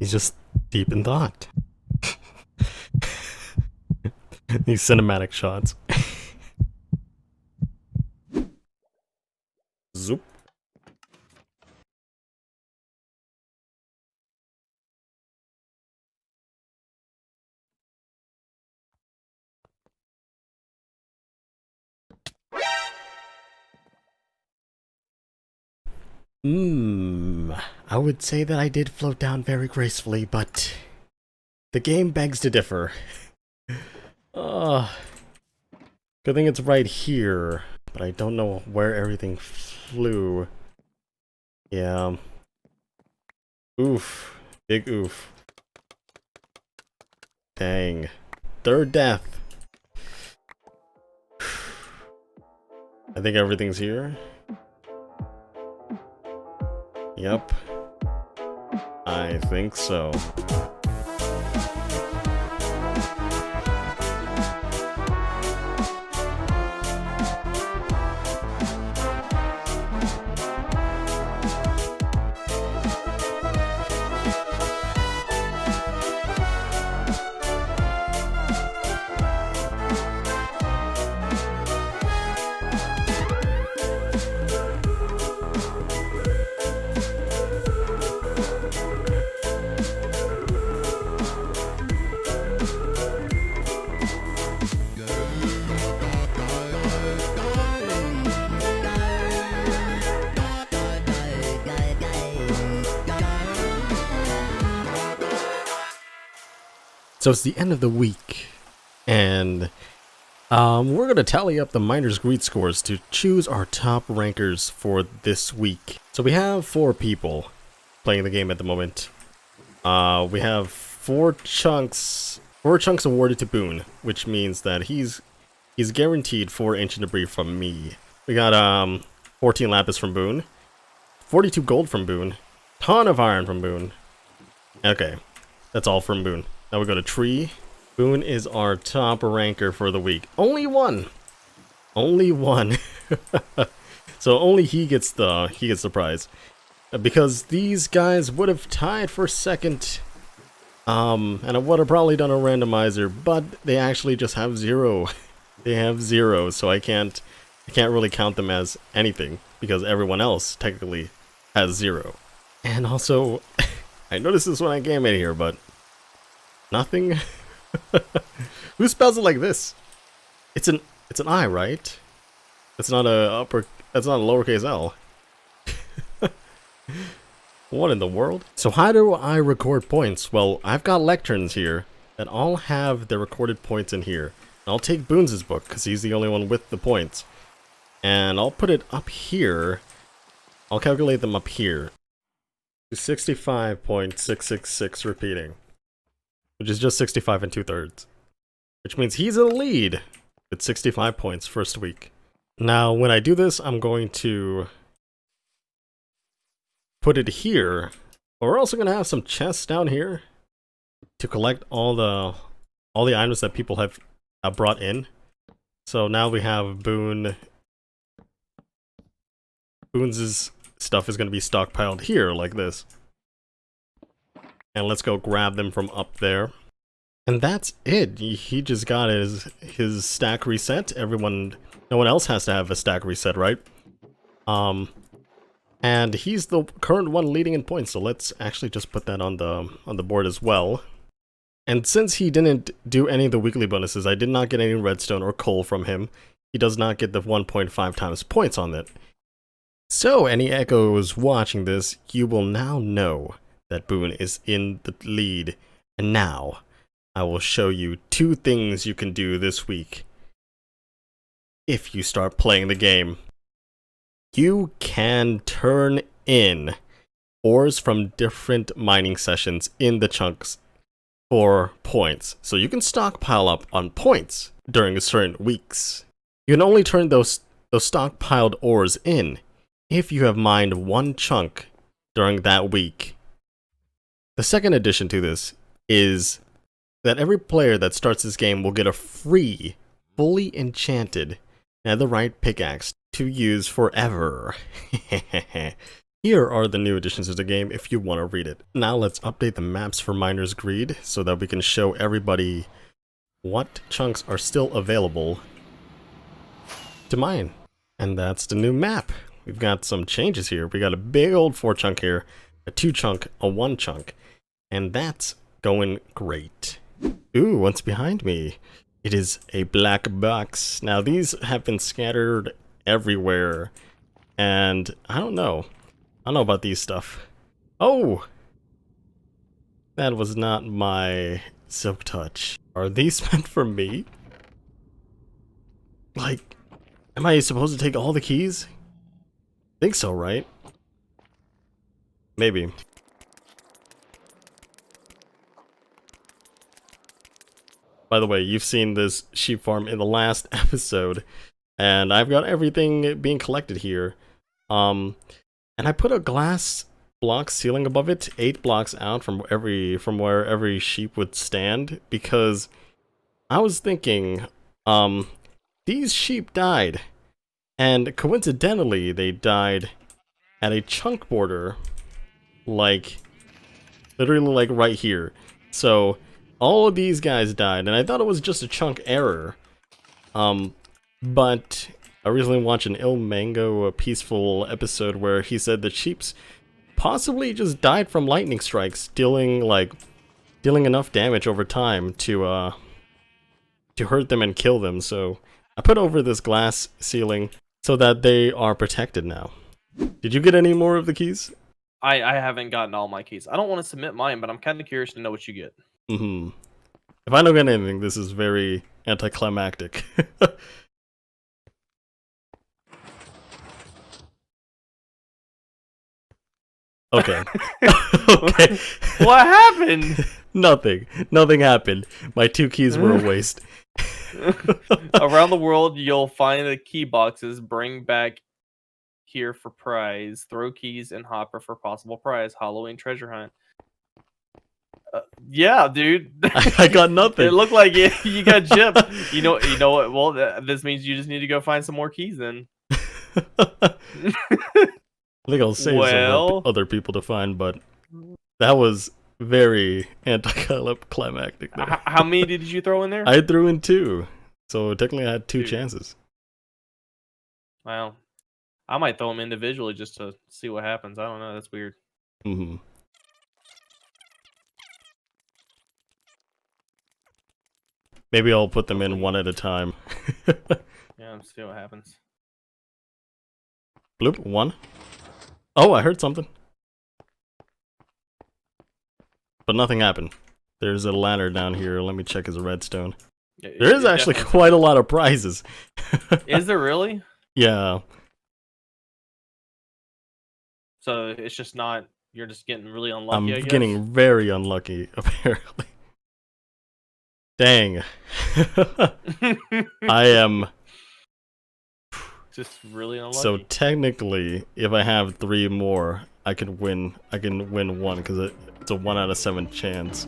He's just deep in thought. These cinematic shots. Zoop. I would say that I did float down very gracefully, but the game begs to differ. Good thing it's right here, but I don't know where everything flew. Yeah. Oof. Big oof. Dang. Third death. I think everything's here. Yep. I think so. So it's the end of the week, and we're going to tally up the Miners Greed scores to choose our top rankers for this week. So we have 4 people playing the game at the moment. We have 4 chunks awarded to Boone, which means that he's guaranteed 4 ancient debris from me. We got 14 lapis from Boone, 42 gold from Boone, ton of iron from Boone. Okay, that's all from Boone. Now we go to Tree. Boone is our top ranker for the week. Only one. Only one. So only he gets the prize. Because these guys would have tied for second. And I would have probably done a randomizer, but they actually just have 0. They have 0, so I can't really count them as anything because everyone else technically has 0. And also, I noticed this when I came in here, but nothing. Who spells it like this? It's an I, right? It's not a lowercase L. What in the world? So how do I record points? Well, I've got lecterns here that all have their recorded points in here. I'll take Boone's book because he's the only one with the points. And I'll put it up here. I'll calculate them up here. 65.666 repeating. Which is just 65 and 2/3. Which means he's in the lead with 65 points first week. Now, when I do this, I'm going to put it here. But we're also going to have some chests down here to collect all the items that people have brought in. So now we have Boone's stuff is going to be stockpiled here like this. And let's go grab them from up there. And that's it. He just got his stack reset. No one else has to have a stack reset, right? And he's the current one leading in points. So let's actually just put that on the board as well. And since he didn't do any of the weekly bonuses, I did not get any redstone or coal from him. He does not get the 1.5 times points on it. So any Echoes watching this, you will now know that Boone is in the lead. And now, I will show you 2 things you can do this week. If you start playing the game, you can turn in ores from different mining sessions in the chunks for points. So you can stockpile up on points during certain weeks. You can only turn those stockpiled ores in if you have mined 1 chunk during that week. The second addition to this is that every player that starts this game will get a free, fully enchanted netherite pickaxe to use forever. Here are the new additions to the game if you want to read it. Now let's update the maps for Miner's Greed so that we can show everybody what chunks are still available to mine. And that's the new map. We've got some changes here. We got a big old 4 chunk here, a 2 chunk, a 1 chunk, and that's going great. Ooh, what's behind me? It is a black box. Now these have been scattered everywhere, and I don't know about these stuff. Oh! That was not my silk touch. Are these meant for me? Like, am I supposed to take all the keys? Think so, right? Maybe. By the way, you've seen this sheep farm in the last episode, and I've got everything being collected here. And I put a glass block ceiling above it, 8 blocks out from where every sheep would stand, because I was thinking, these sheep died, and coincidentally they died at a chunk border, like literally like right here. So all of these guys died, and I thought it was just a chunk error. But I recently watched an Il Mango Peaceful episode where he said that sheeps possibly just died from lightning strikes, dealing enough damage over time to hurt them and kill them. So I put over this glass ceiling so that they are protected now. Did you get any more of the keys? I haven't gotten all my keys. I don't want to submit mine, but I'm kind of curious to know what you get. If I don't get anything, this is very anticlimactic. Okay. Okay. What happened? Nothing happened. My 2 keys were a waste. Around the world, you'll find the key boxes. Bring back here for prize. Throw keys in hopper for possible prize. Halloween treasure hunt. Yeah, dude. I got nothing. It looked like you got gypped. You know what? Well, this means you just need to go find some more keys then. I think I'll save some for other people to find, but that was very anticlimactic. How many did you throw in there? I threw in 2, so technically I had 2 chances. Wow. I might throw them individually just to see what happens. I don't know. That's weird. Maybe I'll put them in one at a time. Yeah, let's see what happens. Bloop, 1. Oh, I heard something. But nothing happened. There's a ladder down here. Let me check his redstone. There is actually quite a lot of prizes. Is there really? Yeah. So it's just not, you're just getting really unlucky, I guess? Getting very unlucky, apparently. Dang. I am just really unlucky. So technically, if I have 3 more, I can win 1 because it's a 1 out of 7 chance.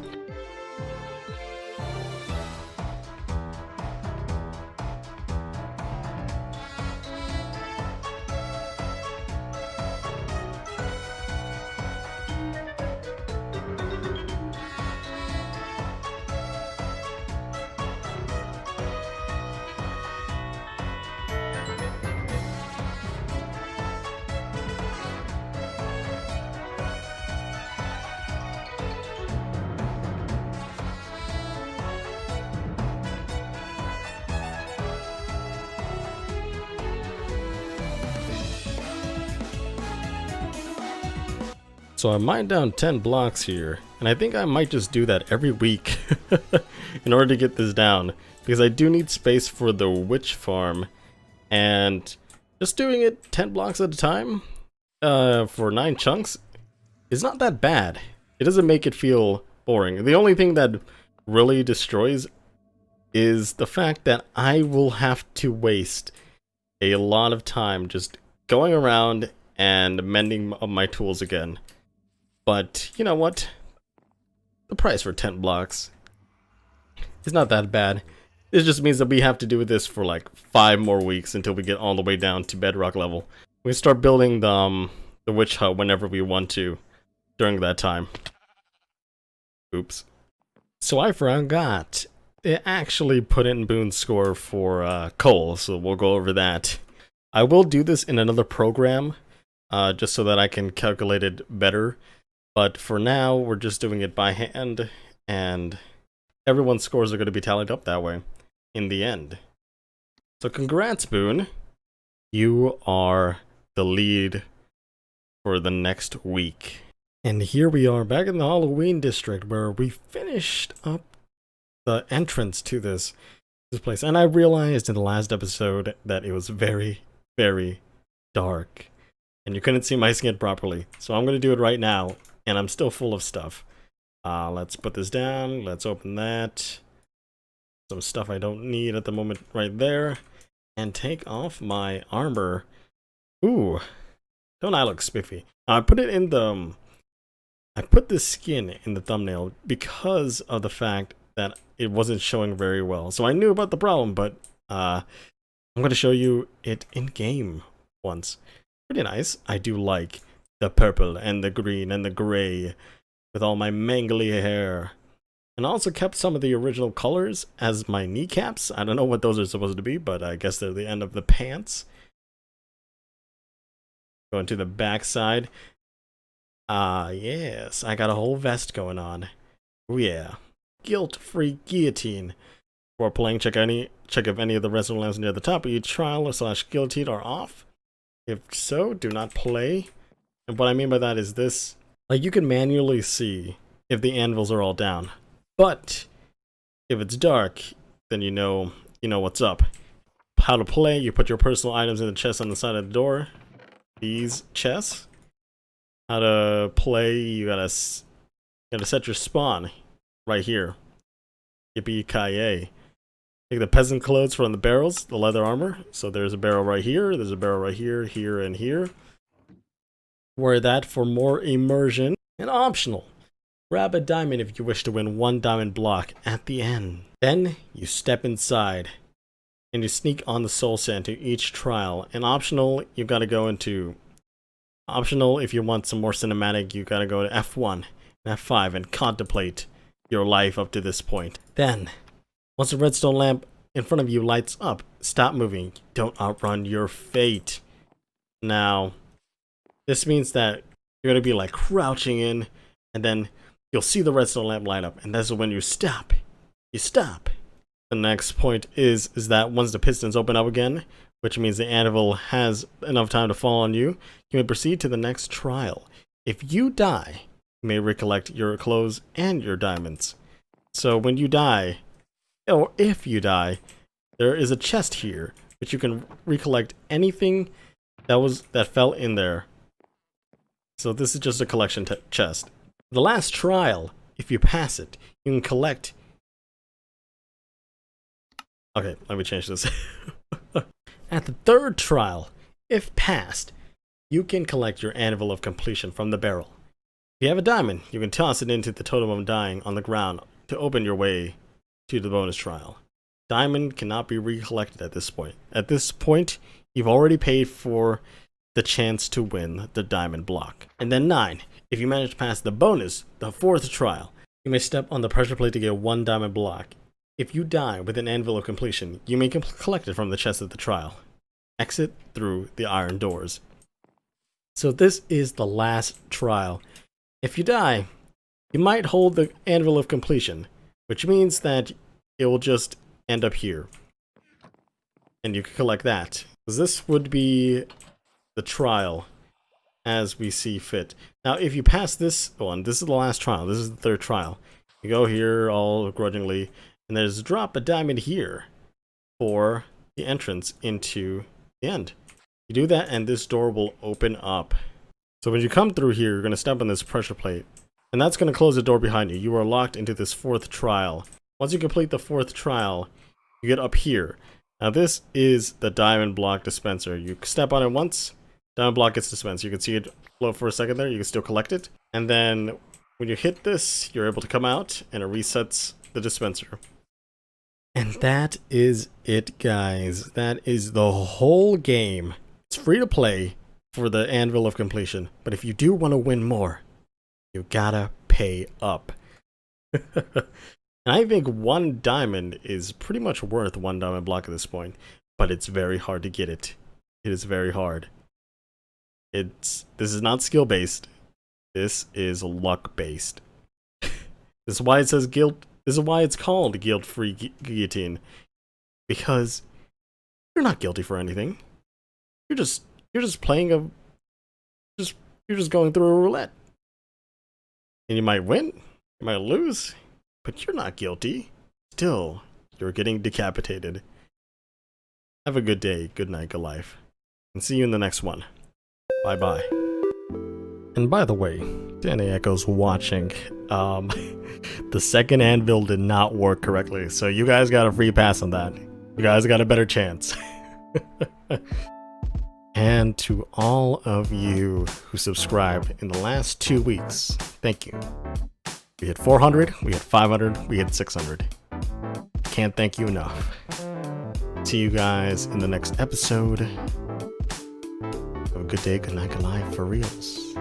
So I mined down 10 blocks here, and I think I might just do that every week in order to get this down, because I do need space for the witch farm, and just doing it 10 blocks at a time for 9 chunks is not that bad. It doesn't make it feel boring. The only thing that really destroys is the fact that I will have to waste a lot of time just going around and mending up my tools again. But you know what? The price for 10 blocks is not that bad. It just means that we have to do this for like 5 more weeks until we get all the way down to bedrock level. We start building the the witch hut whenever we want to during that time. Oops. So I forgot. They actually put in Boone's score for coal, so we'll go over that. I will do this in another program, just so that I can calculate it better. But for now, we're just doing it by hand, and everyone's scores are going to be tallied up that way in the end. So congrats, Boone. You are the lead for the next week. And here we are back in the Halloween district where we finished up the entrance to this place. And I realized in the last episode that it was very, very dark. And you couldn't see my skin properly. So I'm going to do it right now. And I'm still full of stuff. Let's put this down. Let's open that. Some stuff I don't need at the moment right there. And take off my armor. Ooh. Don't I look spiffy? I put it in the... I put this skin in the thumbnail because of the fact that it wasn't showing very well. So I knew about the problem, but I'm going to show you it in game once. Pretty nice. I do like the purple and the green and the gray with all my mangly hair. And I also kept some of the original colors as my kneecaps. I don't know what those are supposed to be, but I guess they're the end of the pants. Going to the back side. Yes, I got a whole vest going on. Oh yeah. Guilt-free guillotine. Before playing, check if any of the resin lamps near the top of each trial / guillotine are off. If so, do not play. And what I mean by that is this. Like, you can manually see if the anvils are all down. But if it's dark, then you know what's up. How to play, you put your personal items in the chest on the side of the door. These chests. How to play, you gotta set your spawn right here. Yippee-ki-yay. Take the peasant clothes from the barrels, the leather armor. So there's a barrel right here, there's a barrel right here, here, and here. Wear that for more immersion. And optional, grab a diamond if you wish to win 1 diamond block at the end. Then you step inside and you sneak on the soul sand to each trial. And optional, you've got to go into... Optional, if you want some more cinematic, you gotta go to F1 and F5 and contemplate your life up to this point. Then, once the redstone lamp in front of you lights up, stop moving. Don't outrun your fate. Now, this means that you're gonna be like crouching in, and then you'll see the redstone lamp light up, and that's when you stop. You stop. The next point is that once the pistons open up again, which means the anvil has enough time to fall on you, you may proceed to the next trial. If you die, you may recollect your clothes and your diamonds. So when you die, or if you die, there is a chest here, which you can recollect anything that fell in there. So this is just a collection chest. The last trial, if you pass it, you can collect... Okay, let me change this. At the third trial, if passed, you can collect your anvil of completion from the barrel. If you have a diamond, you can toss it into the totem of dying on the ground to open your way to the bonus trial. Diamond cannot be recollected at this point. At this point, you've already paid for the chance to win the diamond block. And then 9, if you manage to pass the bonus, the 4th trial, you may step on the pressure plate to get 1 diamond block. If you die with an anvil of completion, you may collect it from the chest of the trial. Exit through the iron doors. So this is the last trial. If you die, you might hold the anvil of completion, which means that it will just end up here. And you can collect that. Because this would be the trial as we see fit. Now, if you pass this one, this is the last trial. This is the 3rd trial. You go here all grudgingly, and there's drop a diamond here for the entrance into the end. You do that, and this door will open up. So when you come through here, you're going to step on this pressure plate, and that's going to close the door behind you. You are locked into this 4th trial. Once you complete the 4th trial, you get up here. Now this is the diamond block dispenser. You step on it once, diamond block gets dispensed. You can see it float for a second there. You can still collect it. And then when you hit this, you're able to come out, and it resets the dispenser. And that is it, guys. That is the whole game. It's free to play, for the Anvil of Completion. But if you do want to win more, you gotta pay up. And I think 1 diamond is pretty much worth 1 diamond block at this point, but it's very hard to get it. It is very hard. This is not skill based. This is luck based. This is why it says guilt. This is why it's called guilt-free guillotine, because you're not guilty for anything. You're just playing you're just going through a roulette, and you might win, you might lose. But you're not guilty. Still, you're getting decapitated. Have a good day, good night, good life. And see you in the next one. Bye-bye. And by the way, to any Echoes watching, the second anvil did not work correctly. So you guys got a free pass on that. You guys got a better chance. And to all of you who subscribed in the last 2 weeks, thank you. We hit 400, we hit 500, we hit 600. Can't thank you enough. See you guys in the next episode. Have a good day, good night, good life, for reals.